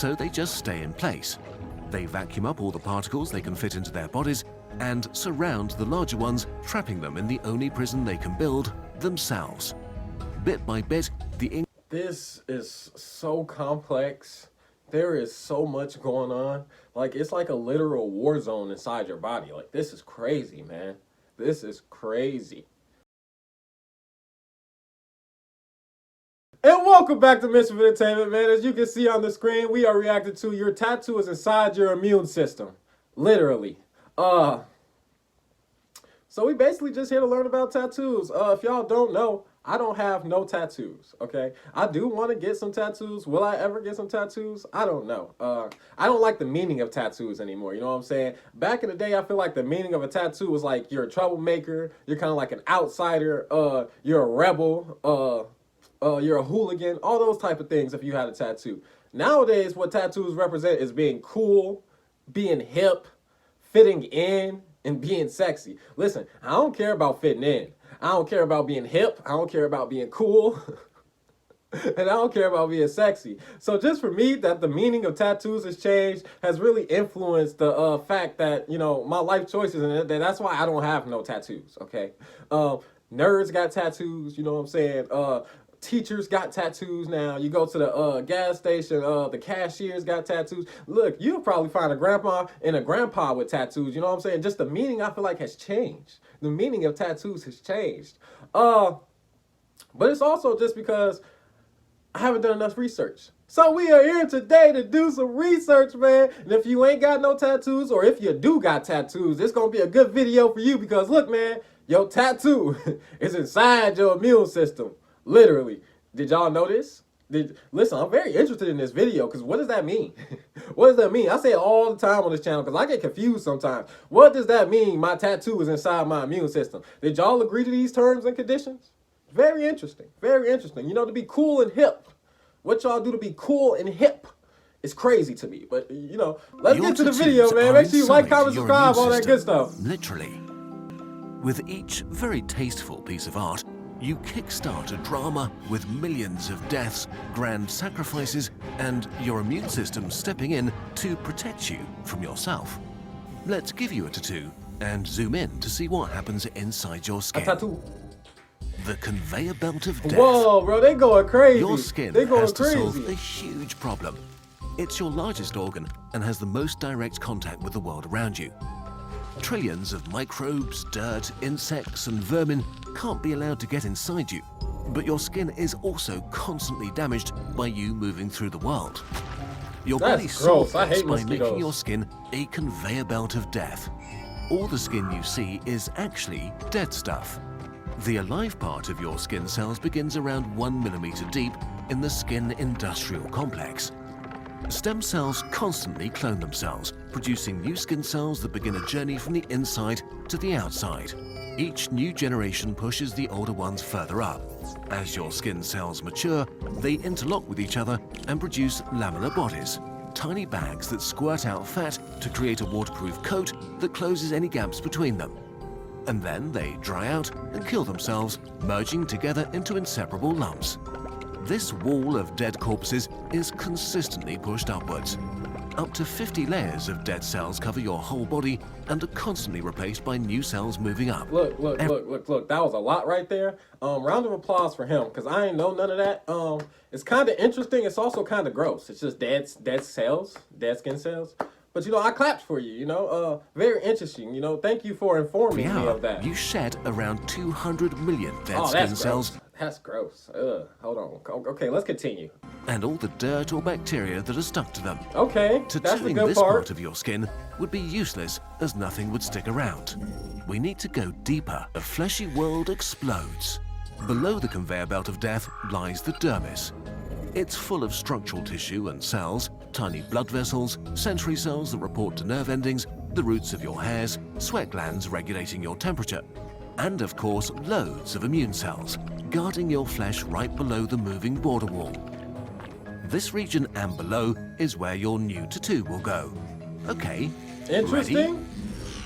so they just stay in place. They vacuum up all the particles they can fit into their bodies and surround the larger ones, trapping them in the only prison they can build, themselves. Bit by bit, the ink... This is so complex. There is so much going on. Like, it's like a literal war zone inside your body. Like, this is crazy, man. This is crazy. And welcome back to Mischief Entertainment, man. As you can see on the screen, we are reacting to your tattoo is inside your immune system. Literally. So we basically just here to learn about tattoos. If y'all don't know, I don't have no tattoos, okay? I do want to get some tattoos. Will I ever get some tattoos? I don't know. I don't like the meaning of tattoos anymore, you know what I'm saying? Back in the day, I feel like the meaning of a tattoo was like you're a troublemaker, you're kind of like an outsider, you're a rebel, you're a hooligan, all those type of things if you had a tattoo. Nowadays, what tattoos represent is being cool, being hip, fitting in, and being sexy. Listen, I don't care about fitting in. I don't care about being hip. I don't care about being cool. And I don't care about being sexy. So just for me, that the meaning of tattoos has changed has really influenced the fact that, you know, my life choices, and that's why I don't have no tattoos, okay? Nerds got tattoos, you know what I'm saying? Teachers got tattoos now. You go to the gas station, the cashiers got tattoos. Look, you'll probably find a grandma and a grandpa with tattoos, you know what I'm saying? Just the meaning, I feel like, has changed. The meaning of tattoos has changed. But it's also just because I haven't done enough research. So we are here today to do some research, man. And if you ain't got no tattoos, or if you do got tattoos, it's gonna be a good video for you because look, man, your tattoo is inside your immune system. Literally. Did y'all know this? Listen, I'm very interested in this video because what does that mean? What does that mean? I say it all the time on this channel because I get confused sometimes. What does that mean my tattoo is inside my immune system? Did y'all agree to these terms and conditions? Very interesting. Very interesting. You know, to be cool and hip. What y'all do to be cool and hip is crazy to me. But, you know, let's get to the video, man. Make sure you like, comment, subscribe, all that good stuff. Literally. With each very tasteful piece of art, you kickstart a drama with millions of deaths, grand sacrifices, and your immune system stepping in to protect you from yourself. Let's give you a tattoo and zoom in to see what happens inside your skin. A tattoo. The conveyor belt of death. Whoa, bro, they going crazy. Your skin has to solve a huge problem. It's your largest organ and has the most direct contact with the world around you. Trillions of microbes, dirt, insects, and vermin can't be allowed to get inside you, but your skin is also constantly damaged by you moving through the world. Your body solves this by making your skin a conveyor belt of death. All the skin you see is actually dead stuff. The alive part of your skin cells begins around 1 millimeter deep in the skin industrial complex. Stem cells constantly clone themselves, producing new skin cells that begin a journey from the inside to the outside. Each new generation pushes the older ones further up. As your skin cells mature, they interlock with each other and produce lamellar bodies, tiny bags that squirt out fat to create a waterproof coat that closes any gaps between them. And then they dry out and kill themselves, merging together into inseparable lumps. This wall of dead corpses is consistently pushed upwards. Up to 50 layers of dead cells cover your whole body and are constantly replaced by new cells moving up. Look. That was a lot right there. Round of applause for him, because I ain't know none of that. It's kind of interesting. It's also kind of gross. It's just dead cells, dead skin cells. But, you know, I clapped for you, you know. Very interesting, you know. Thank you for informing me of that. You shed around 200 million dead skin cells. That's gross. Hold on. Okay, let's continue. And all the dirt or bacteria that are stuck to them. Okay, Tattooing this part of your skin would be useless as nothing would stick around. We need to go deeper. The fleshy world explodes. Below the conveyor belt of death lies the dermis. It's full of structural tissue and cells, tiny blood vessels, sensory cells that report to nerve endings, the roots of your hairs, sweat glands regulating your temperature, and of course loads of immune cells, guarding your flesh right below the moving border wall. This region and below is where your new tattoo will go. Okay, interesting. Ready?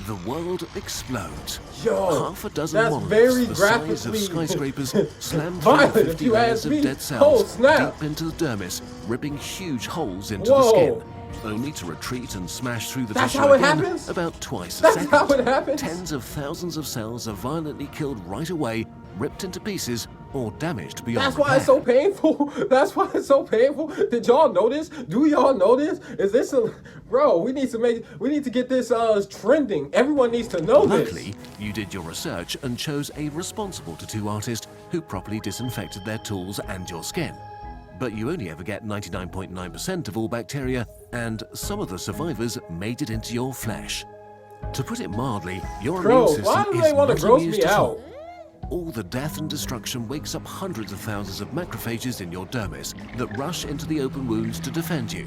the world explodes. Yo, Half a dozen that's monoliths very the size of graphically skyscrapers slam through violent, if 50 you layers ask of me. dead Oh, cells snap. deep into the dermis, ripping huge holes into Whoa. the skin, only to retreat and smash through the That's tissue how it again happens? about twice a That's second. how it happens? Tens of thousands of cells are violently killed right away, ripped into pieces, or damaged beyond That's why it's repair. so painful. That's why it's so painful. Did y'all know this? Do y'all know this? Is this a bro? We need to get this trending. Everyone needs to know this. Luckily, you did your research and chose a responsible tattoo artist who properly disinfected their tools and your skin. But you only ever get 99.9% of all bacteria, and some of the survivors made it into your flesh. To put it mildly, your Bro, immune why system do is they want to not gross amused me at all. out? All the death and destruction wakes up hundreds of thousands of macrophages in your dermis that rush into the open wounds to defend you.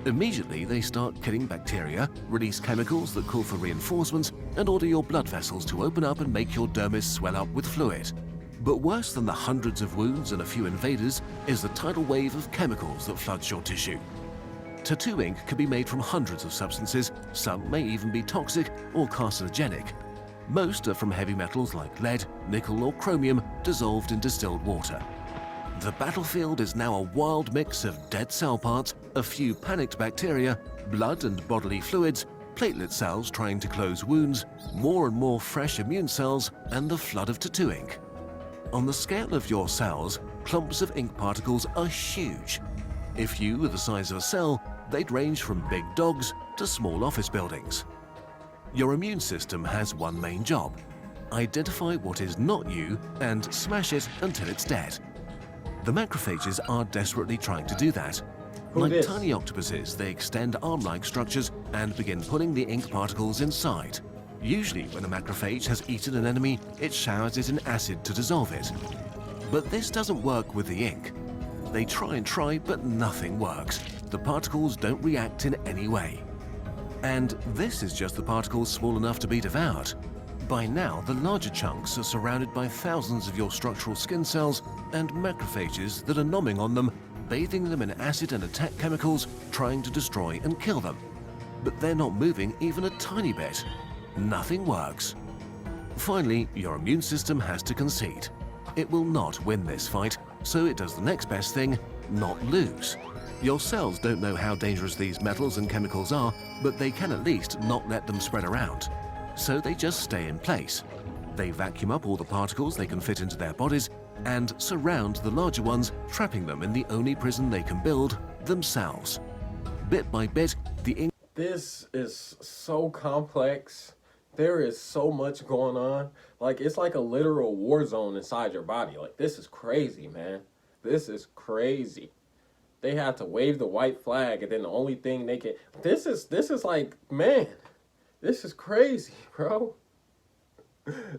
Immediately, they start killing bacteria, release chemicals that call for reinforcements, and order your blood vessels to open up and make your dermis swell up with fluid. But worse than the hundreds of wounds and a few invaders is the tidal wave of chemicals that floods your tissue. Tattoo ink can be made from hundreds of substances, some may even be toxic or carcinogenic. Most are from heavy metals like lead, nickel or chromium dissolved in distilled water. The battlefield is now a wild mix of dead cell parts, a few panicked bacteria, blood and bodily fluids, platelet cells trying to close wounds, more and more fresh immune cells, and the flood of tattoo ink. On the scale of your cells, clumps of ink particles are huge. If you were the size of a cell, they'd range from big dogs to small office buildings. Your immune system has one main job: identify what is not you and smash it until it's dead. The macrophages are desperately trying to do that. Like tiny octopuses, they extend arm-like structures and begin pulling the ink particles inside. Usually, when a macrophage has eaten an enemy, it showers it in acid to dissolve it. But this doesn't work with the ink. They try, but nothing works. The particles don't react in any way. And this is just the particles small enough to be devoured. By now, the larger chunks are surrounded by thousands of your structural skin cells and macrophages that are nomming on them, bathing them in acid and attack chemicals, trying to destroy and kill them. But they're not moving even a tiny bit. Nothing works. Finally, your immune system has to concede. It will not win this fight, so it does the next best thing: not lose. Your cells don't know how dangerous these metals and chemicals are, but they can at least not let them spread around. So they just stay in place. They vacuum up all the particles they can fit into their bodies and surround the larger ones, trapping them in the only prison they can build, themselves. Bit by bit, the ink... This is so complex. There is so much going on. Like, it's like a literal war zone inside your body. Like, this is crazy, man. This is crazy. They have to wave the white flag, and then the only thing they can... This is like, man, this is crazy, bro.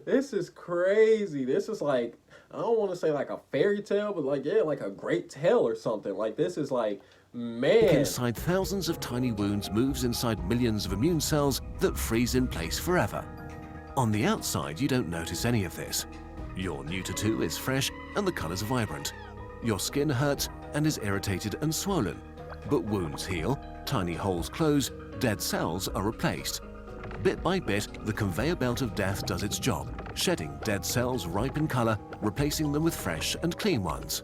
This is crazy. This is like, I don't want to say like a fairy tale, but like, yeah, like a great tale or something. Like, this is like, man. Inside thousands of tiny wounds moves inside millions of immune cells that freeze in place forever. On the outside, you don't notice any of this. Your new tattoo is fresh and the colors are vibrant. Your skin hurts and is irritated and swollen. But wounds heal, tiny holes close, dead cells are replaced. Bit by bit, the conveyor belt of death does its job, shedding dead cells ripe in color, replacing them with fresh and clean ones.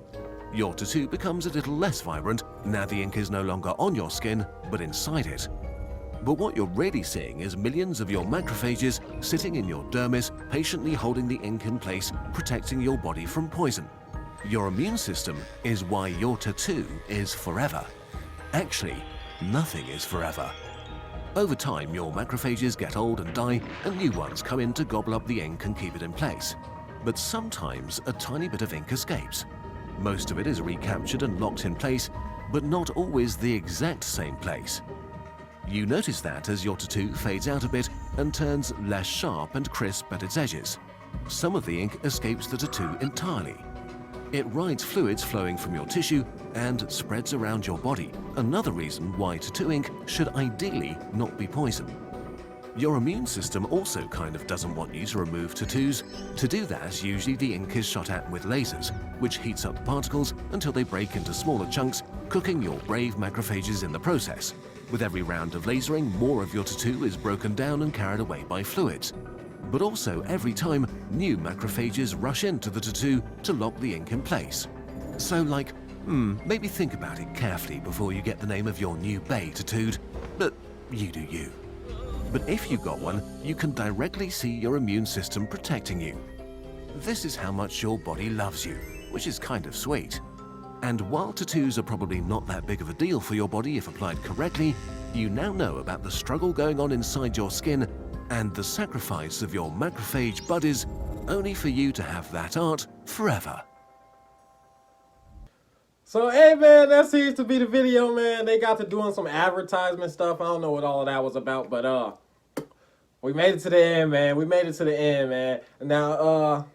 Your tattoo becomes a little less vibrant, now the ink is no longer on your skin, but inside it. But what you're really seeing is millions of your macrophages sitting in your dermis, patiently holding the ink in place, protecting your body from poison. Your immune system is why your tattoo is forever. Actually, nothing is forever. Over time, your macrophages get old and die, and new ones come in to gobble up the ink and keep it in place. But sometimes a tiny bit of ink escapes. Most of it is recaptured and locked in place, but not always the exact same place. You notice that as your tattoo fades out a bit and turns less sharp and crisp at its edges. Some of the ink escapes the tattoo entirely. It rides fluids flowing from your tissue and spreads around your body, another reason why tattoo ink should ideally not be poison. Your immune system also kind of doesn't want you to remove tattoos. To do that, usually the ink is shot at with lasers, which heats up the particles until they break into smaller chunks cooking your brave macrophages in the process. With every round of lasering, more of your tattoo is broken down and carried away by fluids. But also every time, new macrophages rush into the tattoo to lock the ink in place. So like, maybe think about it carefully before you get the name of your new bay tattooed, but you do you. But if you got one, you can directly see your immune system protecting you. This is how much your body loves you, which is kind of sweet. And while tattoos are probably not that big of a deal for your body if applied correctly, you now know about the struggle going on inside your skin and the sacrifice of your macrophage buddies, only for you to have that art forever. So, hey, man, that seems to be the video, man. They got to doing some advertisement stuff. I don't know what all of that was about, but we made it to the end, man. We made it to the end, man. Now,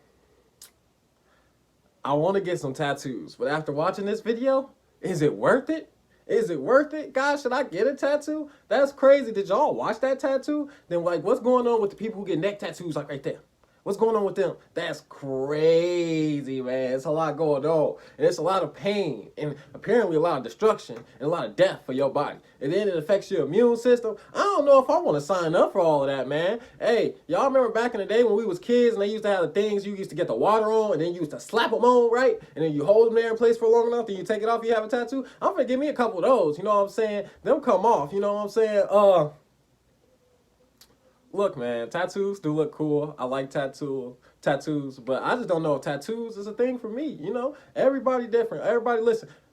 I want to get some tattoos, but after watching this video, is it worth it? Is it worth it? Guys, should I get a tattoo? That's crazy. Did y'all watch that tattoo? Then, like, what's going on with the people who get neck tattoos, like, right there? What's going on with them? That's crazy, man. It's a lot going on. And it's a lot of pain. And apparently a lot of destruction and a lot of death for your body. And then it affects your immune system. I don't know if I want to sign up for all of that, man. Hey, y'all remember back in the day when we was kids and they used to have the things you used to get the water on and then you used to slap them on, right? And then you hold them there in place for long enough, then you take it off, you have a tattoo. I'm gonna give me a couple of those, you know what I'm saying? Them come off, you know what I'm saying? Look, man, tattoos do look cool. I like tattoos, but I just don't know if tattoos is a thing for me, you know? Everybody different. Everybody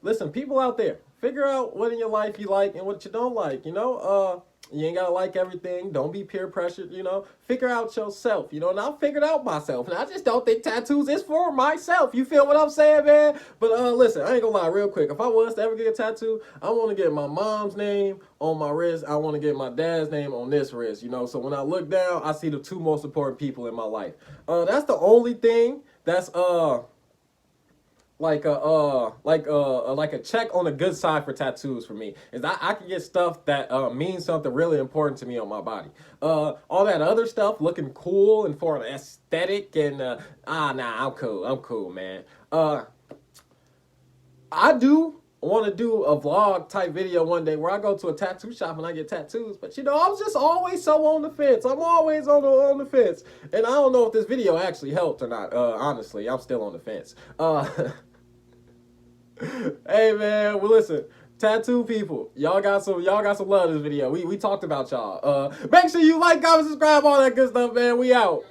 listen, people out there, figure out what in your life you like and what you don't like, you know? You ain't gotta like everything. Don't be peer pressured, you know? Figure out yourself, you know? And I figured out myself, and I just don't think tattoos is for myself. You feel what I'm saying, man? But listen, I ain't gonna lie real quick. If I was to ever get a tattoo, I want to get my mom's name on my wrist. I want to get my dad's name on this wrist, you know? So when I look down, I see the two most important people in my life. That's the only thing that's like a check on the good side for tattoos for me is I can get stuff that means something really important to me on my body. All that other stuff looking cool and for an aesthetic and nah, I'm cool, man. I do want to do a vlog type video one day where I go to a tattoo shop and I get tattoos, but you know, I was just always so on the fence. I'm always on the fence, and I don't know if this video actually helped or not. Honestly, I'm still on the fence. Hey, man, well, listen, tattoo people, y'all got some love in this video. We talked about y'all. Make sure you like, comment, subscribe, all that good stuff, man. We out.